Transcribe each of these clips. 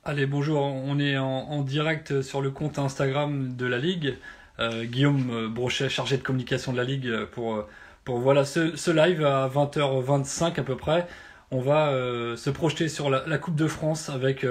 Allez, bonjour, on est en direct sur le compte Instagram de la Ligue. Guillaume Brochet, chargé de communication de la Ligue, pour voilà, ce live à 20h25 à peu près. On va se projeter sur la Coupe de France avec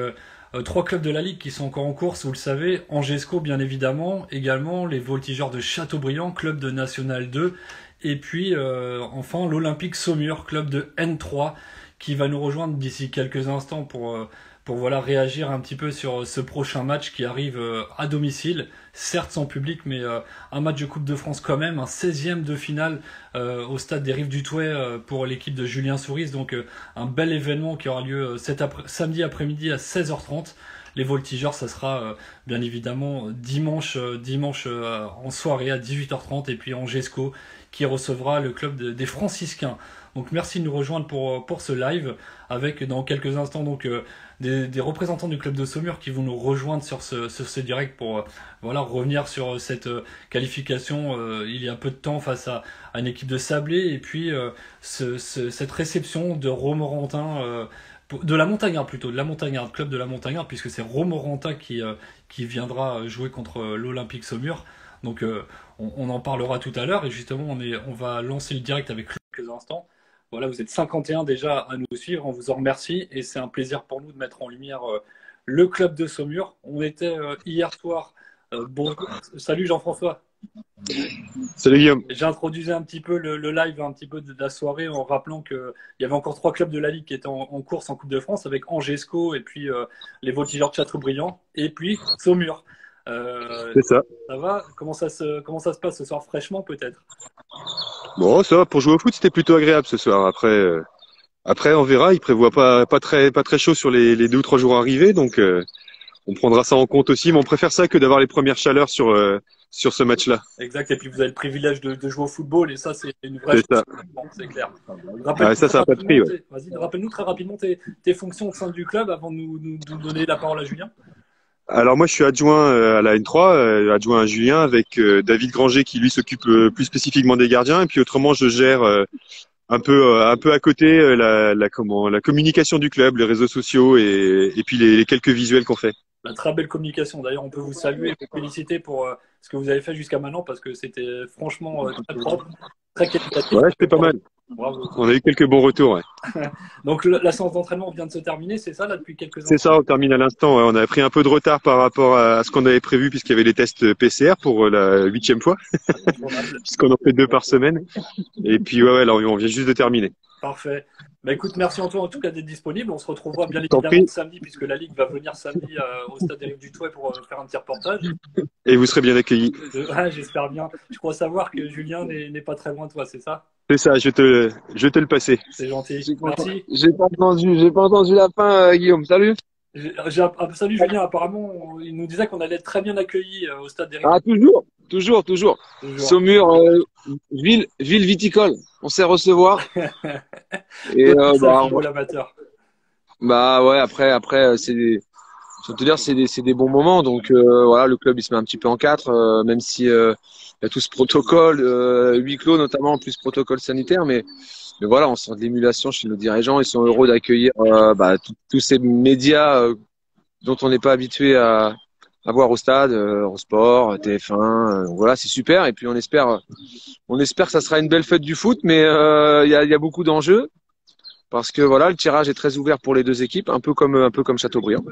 trois clubs de la Ligue qui sont encore en course, vous le savez. Angesco, bien évidemment, également les Voltigeurs de Châteaubriand, club de National 2. Et puis enfin l'Olympique Saumur, club de N3, qui va nous rejoindre d'ici quelques instants pour voilà, réagir un petit peu sur ce prochain match qui arrive à domicile, certes sans public, mais un match de Coupe de France quand même, un 16e de finale au stade des Rives du Touet pour l'équipe de Julien Souris, donc un bel événement qui aura lieu samedi après-midi à 16h30. Les Voltigeurs, ça sera bien évidemment dimanche en soirée à 18h30, et puis Angesco qui recevra le club des Franciscains. Donc merci de nous rejoindre pour ce live, avec dans quelques instants donc des représentants du club de Saumur qui vont nous rejoindre sur ce direct pour voilà, revenir sur cette qualification il y a peu de temps face à une équipe de Sablé, et puis cette réception de Romorantin, de la Montagnarde plutôt, de la Montagnarde, club de la Montagnarde, puisque c'est Romorantin qui viendra jouer contre l'Olympique Saumur. Donc on en parlera tout à l'heure, et justement on va lancer le direct avec quelques instants. Voilà, vous êtes 51 déjà à nous suivre, on vous en remercie, et c'est un plaisir pour nous de mettre en lumière le club de Saumur. On était hier soir. Salut Jean-François. Salut Guillaume. J'ai introduit un petit peu le live un petit peu de la soirée en rappelant qu'il y avait encore trois clubs de la Ligue qui étaient en course en Coupe de France, avec Angesco et puis les Voltigeurs de Châteaubriand et puis Saumur. C'est ça. Ça va? Comment ça se passe ce soir, fraîchement peut-être? Bon, ça va, pour jouer au foot, c'était plutôt agréable ce soir. Après, on verra. Il prévoit pas très chaud sur les 2 ou 3 jours arrivés, donc on prendra ça en compte aussi. Mais on préfère ça que d'avoir les premières chaleurs sur ce match-là. Exact. Et puis vous avez le privilège de jouer au football, et ça c'est une vraie C'est ça. chose. Bon, c'est clair. Ça a pas de prix. Ouais. Vas-y, rappelle-nous très rapidement tes fonctions au sein du club avant de nous donner la parole à Julien. Alors moi, je suis adjoint à la N3, adjoint à Julien, avec David Granger qui lui s'occupe plus spécifiquement des gardiens. Et puis autrement, je gère un peu à côté la communication du club, les réseaux sociaux et puis les quelques visuels qu'on fait. La très belle communication. D'ailleurs, on peut vous saluer et vous féliciter pour ce que vous avez fait jusqu'à maintenant, parce que c'était franchement très propre, très qualitatif. Ouais, c'était pas mal. Bravo. On a eu quelques bons retours. Ouais. Donc la séance d'entraînement vient de se terminer, c'est ça là depuis quelques C'est ça, on termine à l'instant. Ouais. On a pris un peu de retard par rapport à ce qu'on avait prévu, puisqu'il y avait les tests PCR pour la 8e fois, puisqu'on en fait 2 par semaine. Et puis ouais, là, on vient juste de terminer. Parfait. Bah écoute, merci Antoine en tout cas d'être disponible. On se retrouvera bien évidemment samedi, puisque la Ligue va venir samedi au stade des Rives du Touet pour faire un petit reportage. Et vous serez bien accueillis. Ouais, j'espère bien. Je crois savoir que Julien n'est pas très loin de toi, c'est ça? C'est ça, je te le passer. C'est gentil. Merci. J'ai pas entendu la fin, Guillaume. Salut. Salut Julien, apparemment il nous disait qu'on allait être très bien accueillis au stade des Rives. Ah, toujours. Saumur, ville viticole. On sait recevoir. Et l'amateur. Bah ouais, après je vais te dire, c'est des bons moments. Donc voilà, le club il se met un petit peu en quatre, même si il y a tout ce protocole huis clos notamment, plus protocole sanitaire, mais voilà, on sent de l'émulation chez nos dirigeants. Ils sont heureux d'accueillir tous ces médias dont on n'est pas habitué à voir au stade, au sport, TF1. Voilà, c'est super. Et puis on espère que ça sera une belle fête du foot, mais il y a beaucoup d'enjeux parce que voilà, le tirage est très ouvert pour les deux équipes, un peu comme Châteaubriand.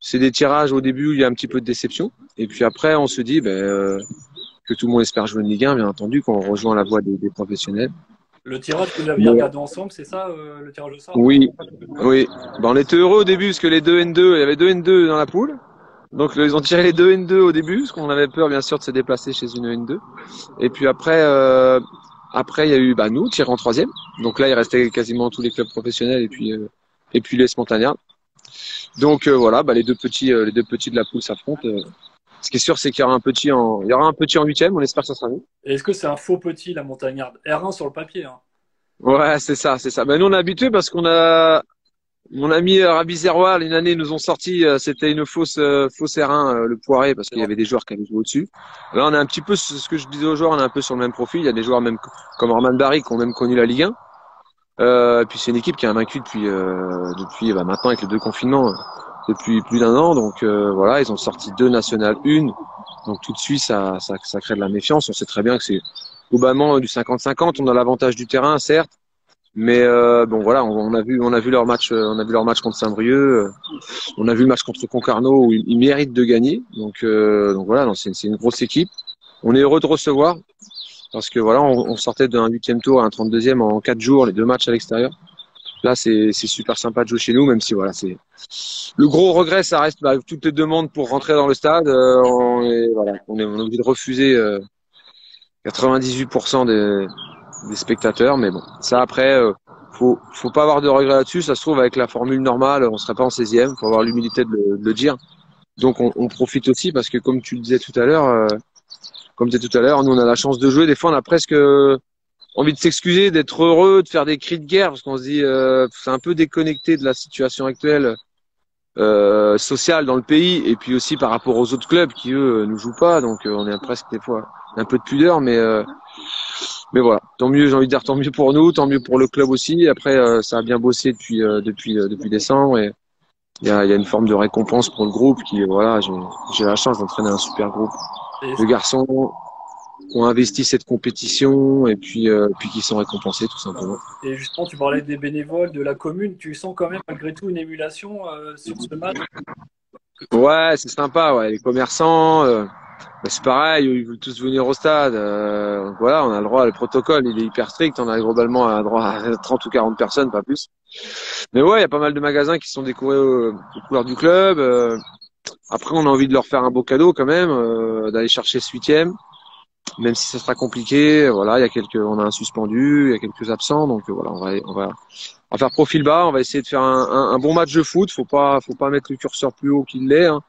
C'est des tirages au début où il y a un petit peu de déception, et puis après on se dit que tout le monde espère jouer une Ligue 1, bien entendu, qu'on rejoint la voie des professionnels. Le tirage que vous aviez regardé ensemble, c'est ça, le tirage au sort? Oui. On était heureux au début parce que les 2 N2, il y avait 2 N2 dans la poule. Donc ils ont tiré les 2 N2 au début parce qu'on avait peur bien sûr de se déplacer chez une N2. Et puis après il y a eu nous tiré en 3e. Donc là il restait quasiment tous les clubs professionnels et puis les Montagnards. Donc voilà, les deux petits de la poule s'affrontent. Ce qui est sûr, c'est qu'il y aura un petit en 8e. On espère que ça sera nous. Est-ce que c'est un faux petit, la Montagnarde? R1 sur le papier, hein. Ouais, c'est ça. Nous, on est habitués parce qu'on a mon ami Rabi Zerroal, une année, ils nous ont sorti, c'était une fausse R1, le Poiré, parce qu'il y avait des joueurs qui avaient joué au-dessus. Là, on est un petit peu, ce que je disais aux joueurs, on est un peu sur le même profil. Il y a des joueurs même comme Orman Barry qui ont même connu la Ligue 1. Puis c'est une équipe qui est invaincue depuis maintenant avec les 2 confinements. depuis plus d'un an. Donc voilà, ils ont sorti 2 National 1. Donc tout de suite, ça crée de la méfiance. On sait très bien que c'est globalement du 50-50. On a l'avantage du terrain, certes. Mais bon voilà, on a vu leur match, contre Saint-Brieuc, on a vu le match contre Concarneau où ils méritent de gagner. Donc voilà, c'est une grosse équipe. On est heureux de recevoir parce que voilà, on sortait d'un 8e tour à un 32e en 4 jours, les 2 matchs à l'extérieur. Là, c'est super sympa de jouer chez nous, même si voilà, c'est le gros regret, ça reste toutes les demandes pour rentrer dans le stade. On est obligé de refuser 98% des spectateurs, mais bon, ça après, faut pas avoir de regrets là-dessus. Ça se trouve avec la formule normale, on serait pas en 16e. Faut avoir l'humilité de le dire. Donc on profite aussi parce que comme tu le disais tout à l'heure, nous on a la chance de jouer. Des fois, on a presque envie de s'excuser, d'être heureux, de faire des cris de guerre parce qu'on se dit c'est un peu déconnecté de la situation actuelle sociale dans le pays et puis aussi par rapport aux autres clubs qui eux nous jouent pas. Donc on est presque des fois un peu de pudeur, mais voilà, tant mieux, j'ai envie de dire tant mieux pour nous, tant mieux pour le club aussi. Après, ça a bien bossé depuis décembre et il y a une forme de récompense pour le groupe qui, voilà, j'ai la chance d'entraîner un super groupe de garçons qui ont investi cette compétition et puis qui sont récompensés tout simplement. Et justement, tu parlais des bénévoles, de la commune, tu sens quand même malgré tout une émulation sur ce match? Ouais, c'est sympa, ouais, les commerçants. C'est pareil, ils veulent tous venir au stade. Donc voilà, on a le droit, le protocole, il est hyper strict. On a globalement un droit à 30 ou 40 personnes, pas plus. Mais ouais, il y a pas mal de magasins qui sont décorés aux couleurs du club. Après, on a envie de leur faire un beau cadeau quand même, d'aller chercher ce 8e, même si ça sera compliqué. Voilà, on a un suspendu, il y a quelques absents, donc voilà, on va faire profil bas. On va essayer de faire un bon match de foot. Faut pas mettre le curseur plus haut qu'il l'est. Hein.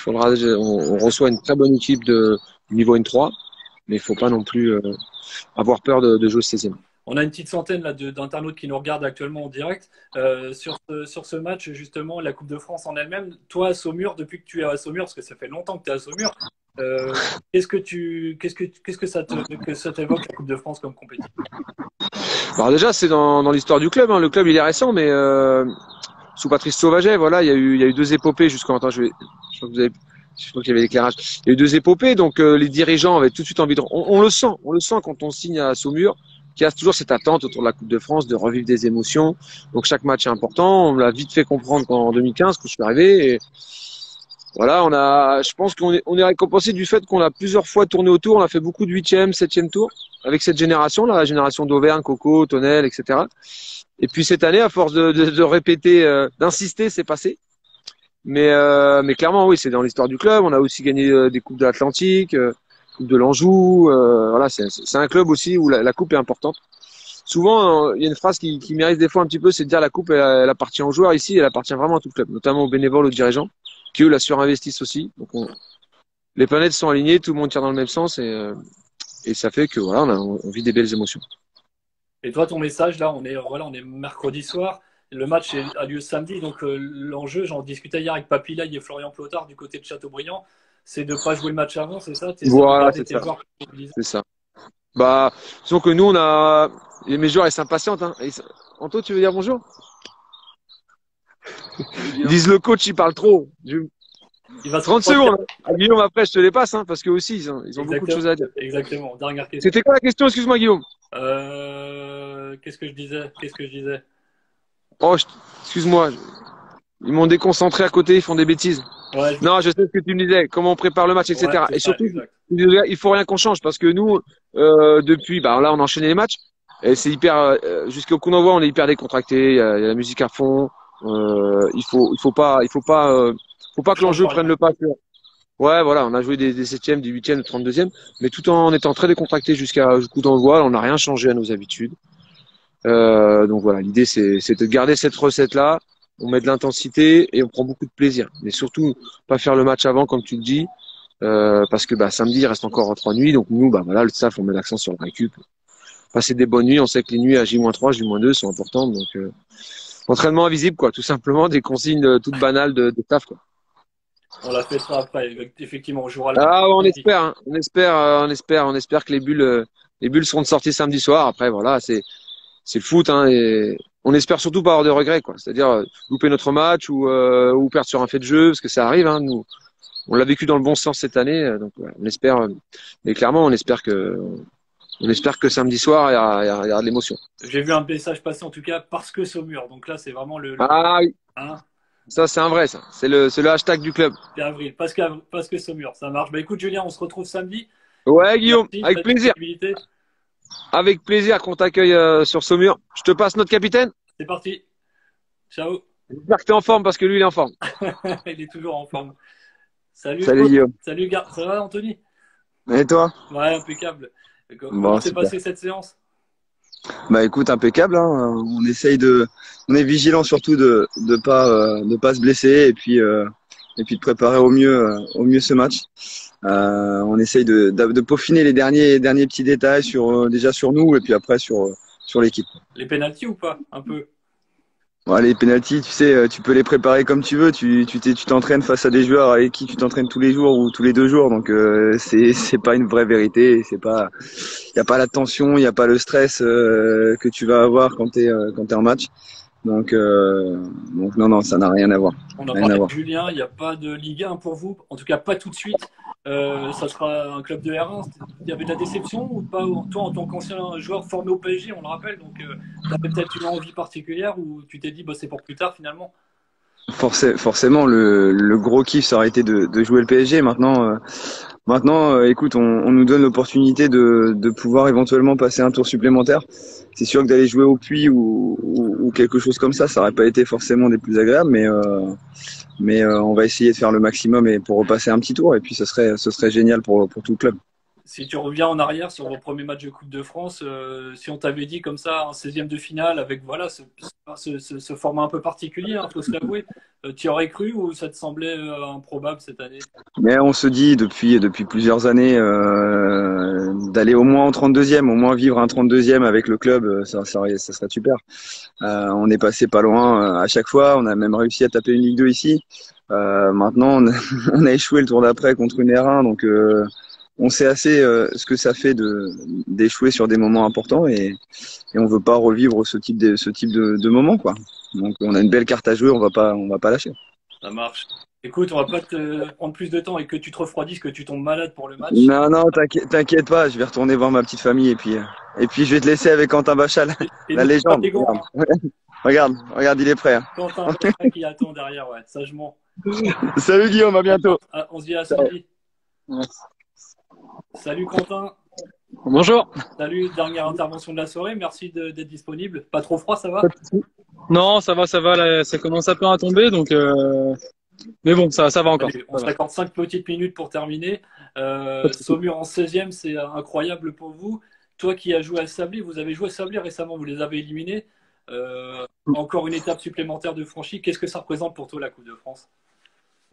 On reçoit une très bonne équipe du niveau N3, mais il faut pas non plus avoir peur de jouer 16e. On a une petite centaine là d'internautes qui nous regardent actuellement en direct. Sur ce match, justement, la Coupe de France en elle-même, toi à Saumur, depuis que tu es à Saumur, parce que ça fait longtemps que tu es à Saumur, qu'est-ce que ça t'évoque la Coupe de France comme compétition? Alors déjà, c'est dans l'histoire du club. Hein. Le club, il est récent, mais sous Patrice Sauvaget, voilà, il y a eu 2 épopées jusqu'en temps. Je crois qu'il y avait l'éclairage. Il y a eu 2 épopées, donc les dirigeants avaient tout de suite envie de. On le sent quand on signe à Saumur, qu'il y a toujours cette attente autour de la Coupe de France, de revivre des émotions. Donc chaque match est important. On l'a vite fait comprendre en 2015 quand je suis arrivé. Et voilà, je pense qu'on est récompensé du fait qu'on a plusieurs fois tourné autour. On a fait beaucoup de 8e, 7e tour avec cette génération, la génération d'Auvergne, Coco, Tonnel, etc. Et puis cette année, à force de répéter, d'insister, c'est passé. Mais clairement, oui, c'est dans l'histoire du club. On a aussi gagné des coupes de l'Atlantique, coupe de l'Anjou. Voilà, c'est un club aussi où la coupe est importante. Souvent, il y a une phrase qui mérite des fois un petit peu, c'est de dire la coupe, elle appartient aux joueurs. Ici, elle appartient vraiment à tout le club, notamment aux bénévoles, aux dirigeants, qui eux la surinvestissent aussi. Donc les planètes sont alignées, tout le monde tire dans le même sens et ça fait que voilà, on vit des belles émotions. Et toi, ton message, là, on est mercredi soir. Le match a lieu samedi. Donc, l'enjeu, j'en discutais hier avec Papy et Florian Plotard du côté de Châteaubriand, c'est de ne pas jouer le match avant, c'est ça? Voilà, c'est ça. C'est ça. Bah, disons que nous, mes joueurs, ils s'impatientent. Hein. Anto, tu veux dire bonjour? Ils disent le coach, il parle trop. Il va 30 secondes. Ah, Guillaume, après, je te les passe, hein, parce que aussi, ils ont beaucoup de choses à dire. Exactement. Dernière question. C'était quoi la question? Excuse-moi, Guillaume. Qu'est-ce que je disais? Oh, excuse-moi. Ils m'ont déconcentré à côté, ils font des bêtises. Ouais, non, je sais ce que tu me disais, comment on prépare le match, etc. Ouais, et surtout, il faut rien qu'on change parce que nous, depuis, là, on a enchaîné les matchs et c'est hyper, jusqu'au coup d'envoi, on est hyper décontracté. Il y a la musique à fond. Il faut pas que l'enjeu prenne le pas. Ouais, voilà, on a joué des 7e, des 8e, des 32e, mais tout en étant très décontracté jusqu'au coup d'envoi, on n'a rien changé à nos habitudes. Donc voilà, l'idée c'est de garder cette recette-là. On met de l'intensité et on prend beaucoup de plaisir. Mais surtout, pas faire le match avant, comme tu le dis, parce que samedi, il reste encore 3 nuits. Donc nous, voilà, le staff, on met l'accent sur le récup. Passer des bonnes nuits. On sait que les nuits à J-3, J-2 sont importantes. Donc entraînement invisible, quoi, tout simplement, des consignes toutes banales de staff, quoi. On la fait ça après, effectivement, on jouera. On espère, hein. On espère que les bulles seront de sortie samedi soir. Après, voilà, c'est le foot, hein, et on espère surtout pas avoir de regrets, quoi. C'est-à-dire louper notre match ou perdre sur un fait de jeu, parce que ça arrive. Hein, nous, on l'a vécu dans le bon sens cette année, donc ouais, on espère. Mais clairement, on espère que samedi soir, il y aura de l'émotion. J'ai vu un message passer en tout cas parce que Saumur. Donc là, c'est vraiment Ah oui, hein, ça c'est un vrai, ça. C'est le hashtag du club. c'est avril. Parce que Saumur, ça marche. Bah écoute, Julien, on se retrouve samedi. Ouais, Guillaume, Merci de avec ta plaisir. disponibilité. Avec plaisir qu'on t'accueille sur Saumur. Je te passe notre capitaine. C'est parti. Ciao. J'espère que t'es en forme parce que lui, il est en forme. Il est toujours en forme. Salut, Salut Guillaume. salut, gars. Ça va, Anthony? Et toi? Ouais, impeccable. Comment Bon, s'est super. passée cette séance? Bah écoute, impeccable, hein. On est vigilant surtout de pas se blesser et puis de préparer au mieux ce match. On essaye de peaufiner les derniers petits détails déjà sur nous et puis après sur l'équipe. Les pénaltys ou pas? Un peu. Ouais, les pénaltys, tu sais, tu peux les préparer comme tu veux. Tu t'entraînes face à des joueurs avec qui tu t'entraînes tous les jours ou tous les 2 jours. Donc c'est pas une vraie vérité. C'est pas, y a pas la tension, il y a pas le stress que tu vas avoir quand t'es en match. Donc non, ça n'a rien à voir. On a Rien à parlé voir. de Julien, il n'y a pas de Ligue 1 pour vous, en tout cas pas tout de suite. Ça sera un club de R1. Il y avait de la déception ou pas? Toi, en tant qu'ancien joueur formé au PSG, on le rappelle, donc tu avais peut-être une envie particulière ou tu t'es dit bah, c'est pour plus tard finalement? Forcément, le gros kiff, ça aurait été de jouer le PSG. Maintenant, écoute, on nous donne l'opportunité de pouvoir éventuellement passer un tour supplémentaire. C'est sûr que d'aller jouer au Puy ou quelque chose comme ça aurait pas été forcément des plus agréables, mais on va essayer de faire le maximum et pour repasser un petit tour. Et puis ce serait génial pour tout le club. Si tu reviens en arrière sur vos premiers matchs de Coupe de France, si on t'avait dit comme ça, un 16e de finale avec voilà ce format un peu particulier, il faut se l'avouer, tu y aurais cru ou ça te semblait improbable cette année? Mais on se dit depuis plusieurs années d'aller au moins en 32e, au moins vivre un 32e avec le club, ça serait super. On est passé pas loin à chaque fois, on a même réussi à taper une Ligue 2 ici. Maintenant, on a échoué le tour d'après contre une R1, donc on sait assez ce que ça fait d'échouer sur des moments importants et on veut pas revivre ce type de moment, quoi. Donc on a une belle carte à jouer, on va pas lâcher. Ça marche. Écoute, on va pas te prendre plus de temps et que tu te refroidisses, que tu tombes malade pour le match. Non, t'inquiète pas, je vais retourner voir ma petite famille et puis je vais te laisser avec Quentin Bachal, Et la n'oublie pas légende. tes gants, hein. Regarde, il est prêt, hein. Quentin Bachin qui attend derrière, ouais, sagement. Salut Guillaume, à bientôt. Ah, on se dit à samedi. Salut Quentin. Bonjour. Salut, dernière intervention de la soirée. Merci d'être disponible. Pas trop froid, ça va? Non, ça va, là, ça commence un peu à tomber, donc mais bon, ça va encore. Allez, on Ça va. s'accorde 5 petites minutes pour terminer. Saumur en 16e, c'est incroyable pour vous. Toi qui as joué à Sablé, vous avez joué à Sablé récemment, vous les avez éliminés. Encore une étape supplémentaire de franchie. Qu'est-ce que ça représente pour toi la Coupe de France?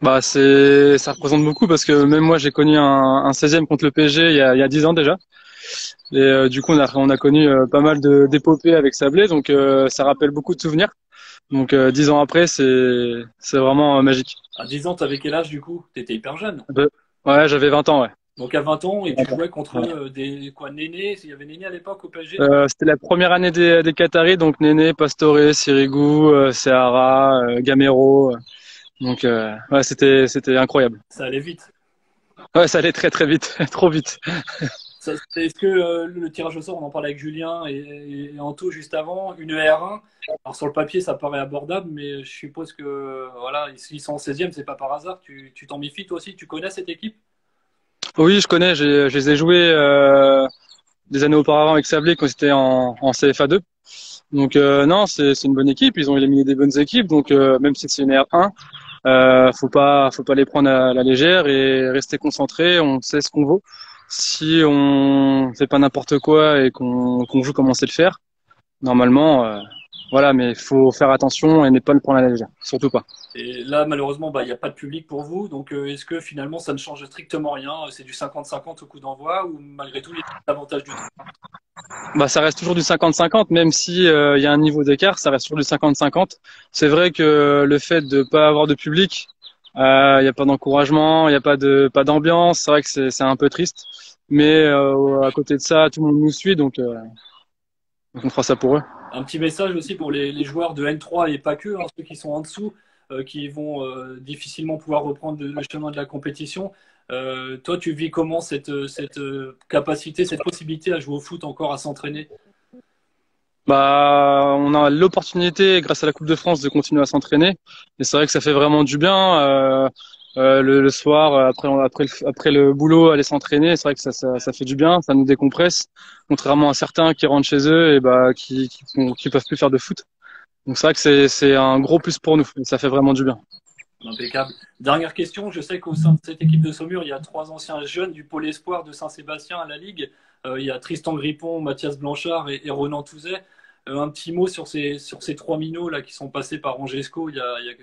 Bah ça représente beaucoup parce que même moi j'ai connu un 16e contre le PSG il y a 10 ans déjà. Et du coup on a connu pas mal d'épopées avec Sablé, donc ça rappelle beaucoup de souvenirs. Donc 10 ans après c'est vraiment magique. À 10 ans, tu avais quel âge du coup? Tu étais hyper jeune. Ouais, j'avais 20 ans, ouais. Donc à 20 ans, et tu jouais contre des quoi, Néné, il y avait Néné à l'époque au PSG? C'était la première année des Qataris, donc Néné, Pastore, Sirigu, Seara, Gamero. Donc ouais, c'était incroyable. Ça allait vite. Ouais, ça allait très très vite, trop vite. Est-ce que le tirage au sort, on en parlait avec Julien et Anto juste avant, une R1, alors sur le papier ça paraît abordable, mais je suppose que voilà, s'ils sont en 16e, c'est pas par hasard. Tu t'en méfies toi aussi? Tu connais cette équipe? Oui, je connais, je les ai joués des années auparavant avec Sablé quand c'était en CFA2. Donc non, c'est une bonne équipe, ils ont éliminé des bonnes équipes, donc même si c'est une R1, faut pas les prendre à la légère et rester concentré, on sait ce qu'on vaut. Si on fait pas n'importe quoi et qu'on joue comme on sait le faire, normalement, voilà, mais il faut faire attention et ne pas le prendre à la légère, surtout pas. Et là, malheureusement, bah, il n'y a pas de public pour vous, donc est-ce que finalement ça ne change strictement rien? C'est du 50-50 au coup d'envoi ou malgré tout, il y a l'avantage du temps? Bah, ça reste toujours du 50-50, même si il y a un niveau d'écart, ça reste toujours du 50-50. C'est vrai que le fait de pas avoir de public, il n'y a pas d'encouragement, il n'y a pas d'ambiance. C'est vrai que c'est un peu triste, mais à côté de ça, tout le monde nous suit, donc Donc on fera ça pour eux. Un petit message aussi pour les joueurs de N3 et pas que, hein, ceux qui sont en dessous, qui vont difficilement pouvoir reprendre le chemin de la compétition. Toi, tu vis comment cette capacité, cette possibilité à jouer au foot encore, à s'entraîner? Bah, on a l'opportunité, grâce à la Coupe de France, de continuer à s'entraîner. Et c'est vrai que ça fait vraiment du bien. Le soir, après le boulot, aller s'entraîner, c'est vrai que ça fait du bien, ça nous décompresse. Contrairement à certains qui rentrent chez eux et bah, qui peuvent plus faire de foot. Donc c'est vrai que c'est un gros plus pour nous. Et ça fait vraiment du bien. Impeccable. Dernière question, je sais qu'au sein de cette équipe de Saumur, il y a 3 anciens jeunes du pôle espoir de Saint-Sébastien à la Ligue. Il y a Tristan Grippon, Mathias Blanchard et Ronan Touzet. Un petit mot sur ces 3 minots là, qui sont passés par Angesco il y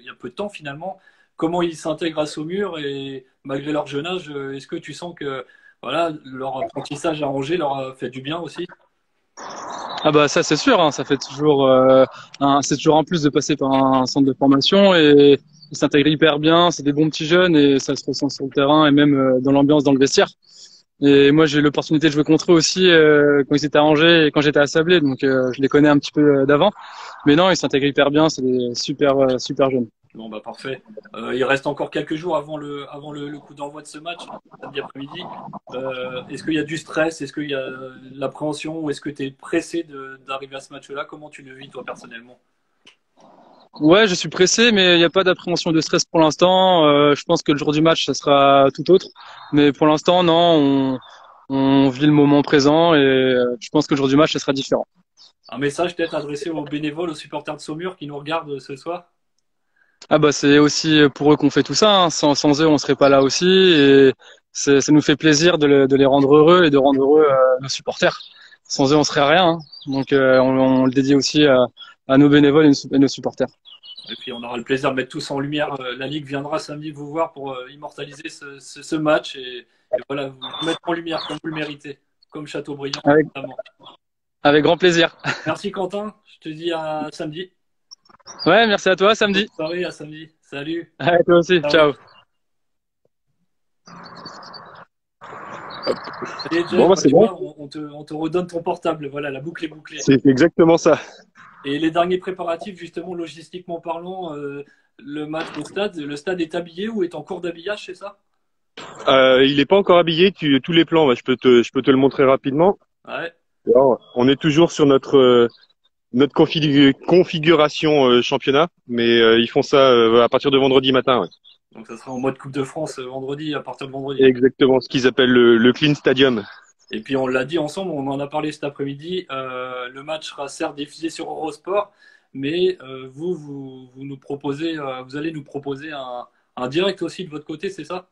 a peu de temps finalement. Comment ils s'intègrent à Saumur et malgré leur jeune âge, est-ce que tu sens que voilà, leur apprentissage à Angers leur a fait du bien aussi? Ah bah ça c'est sûr, hein, ça fait toujours c'est toujours un plus de passer par un centre de formation et ils s'intègrent hyper bien, c'est des bons petits jeunes et ça se ressent sur le terrain et même dans l'ambiance dans le vestiaire. Et moi j'ai eu l'opportunité de jouer contre eux aussi quand ils étaient à Angers et quand j'étais à Sablé, donc je les connais un petit peu d'avant. Mais non, ils s'intègrent hyper bien, c'est des super jeunes. Bon, bah parfait. Il reste encore quelques jours avant le coup d'envoi de ce match, samedi après-midi. Est-ce qu'il y a du stress? Est-ce qu'il y a de l'appréhension? Ou est-ce que tu es pressé d'arriver à ce match-là? Comment tu le vis, toi, personnellement? Ouais, je suis pressé, mais il n'y a pas d'appréhension de stress pour l'instant. Je pense que le jour du match, ça sera tout autre. Mais pour l'instant, non, on vit le moment présent et je pense que le jour du match, ça sera différent. Un message peut-être adressé aux bénévoles, aux supporters de Saumur qui nous regardent ce soir? Ah bah c'est aussi pour eux qu'on fait tout ça, hein. Sans eux, on serait pas là aussi. Et ça nous fait plaisir de les rendre heureux et de rendre heureux nos supporters. Sans eux, on serait rien, hein. Donc on le dédie aussi à nos bénévoles et nos supporters. Et puis on aura le plaisir de mettre tous en lumière. La Ligue viendra samedi vous voir pour immortaliser ce match et voilà, vous mettre en lumière comme vous le méritez, comme Châteaubriand Avec, notamment. avec grand plaisir. Merci Quentin, je te dis à samedi. Ouais, merci à toi, samedi. Bonne soirée, à samedi. Salut. À toi aussi, ciao. Allez, Jeff, Bon, bah, c'est tu bon. vois, on te redonne ton portable. Voilà, la boucle est bouclée. C'est exactement ça. Et les derniers préparatifs, justement, logistiquement parlant, le match au stade, le stade est habillé ou est en cours d'habillage, c'est ça? Il n'est pas encore habillé. Tous les plans, bah, je peux te le montrer rapidement. Ouais. Alors, on est toujours sur notre configuration championnat, mais ils font ça à partir de vendredi matin. Ouais. Donc ça sera en mode Coupe de France vendredi, à partir de vendredi. Exactement, ce qu'ils appellent le Clean Stadium. Et puis on l'a dit ensemble, on en a parlé cet après-midi. Le match sera certes diffusé sur Eurosport, mais vous nous proposez, vous allez nous proposer un direct aussi de votre côté, c'est ça?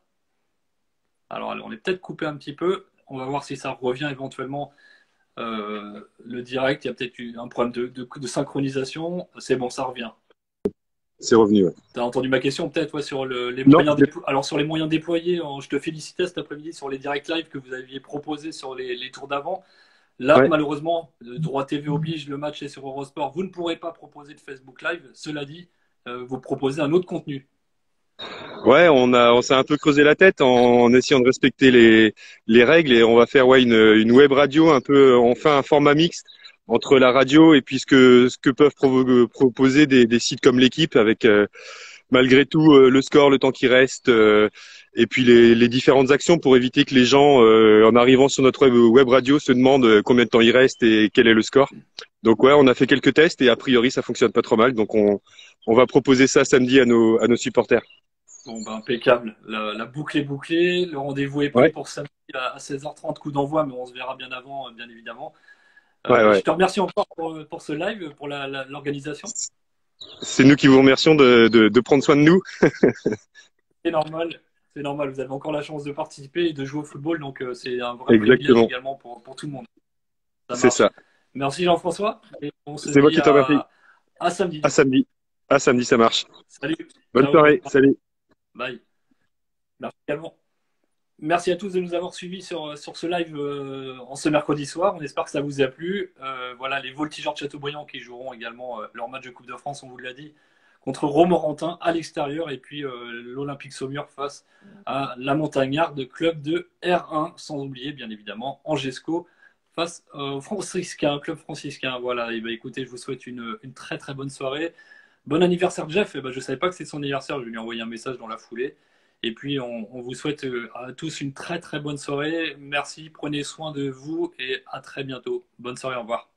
Alors on est peut-être coupé un petit peu. On va voir si ça revient éventuellement le direct. Il y a peut-être eu un problème de synchronisation. C'est bon, ça revient. C'est revenu. Ouais. Tu as entendu ma question peut-être sur les Non. moyens alors sur les moyens déployés, je te félicitais cet après-midi sur les direct live que vous aviez proposés sur les tours d'avant. Là, Ouais. malheureusement, le droit TV oblige, le match est sur Eurosport. Vous ne pourrez pas proposer de Facebook Live. Cela dit, vous proposez un autre contenu. Ouais, on s'est un peu creusé la tête en essayant de respecter les règles et on va faire une web radio un peu. On fait un format mixte entre la radio et puis ce que peuvent proposer des sites comme l'équipe avec malgré tout le score, le temps qui reste et puis les différentes actions pour éviter que les gens en arrivant sur notre web radio se demandent combien de temps il reste et quel est le score. Donc ouais, on a fait quelques tests et a priori ça fonctionne pas trop mal. Donc on va proposer ça samedi à nos supporters. Bon, ben, impeccable. La boucle est bouclée. Le rendez-vous est pris pour samedi à 16h30, coup d'envoi, mais on se verra bien avant, bien évidemment. Ouais. Je te remercie encore pour ce live, pour l'organisation. C'est nous qui vous remercions de prendre soin de nous. C'est normal. C'est normal. Vous avez encore la chance de participer et de jouer au football, donc c'est un vrai privilège également pour tout le monde. C'est ça. Merci Jean-François. C'est moi qui te remercie. À samedi. À samedi, ça marche. Salut. Bonne soirée. Salut. Bye. Merci également. Merci à tous de nous avoir suivis sur ce live en ce mercredi soir. On espère que ça vous a plu. Voilà, les Voltigeurs de Châteaubriand qui joueront également leur match de Coupe de France, on vous l'a dit, contre Romorantin à l'extérieur et puis l'Olympique Saumur face à la Montagnarde, club de R1, sans oublier bien évidemment Angesco face au franciscain, club franciscain. Voilà, et ben écoutez, je vous souhaite une très très bonne soirée. Bon anniversaire Jeff, et ben, je ne savais pas que c'était son anniversaire, je vais lui envoyer un message dans la foulée. Et puis on vous souhaite à tous une très très bonne soirée. Merci, prenez soin de vous et à très bientôt. Bonne soirée, au revoir.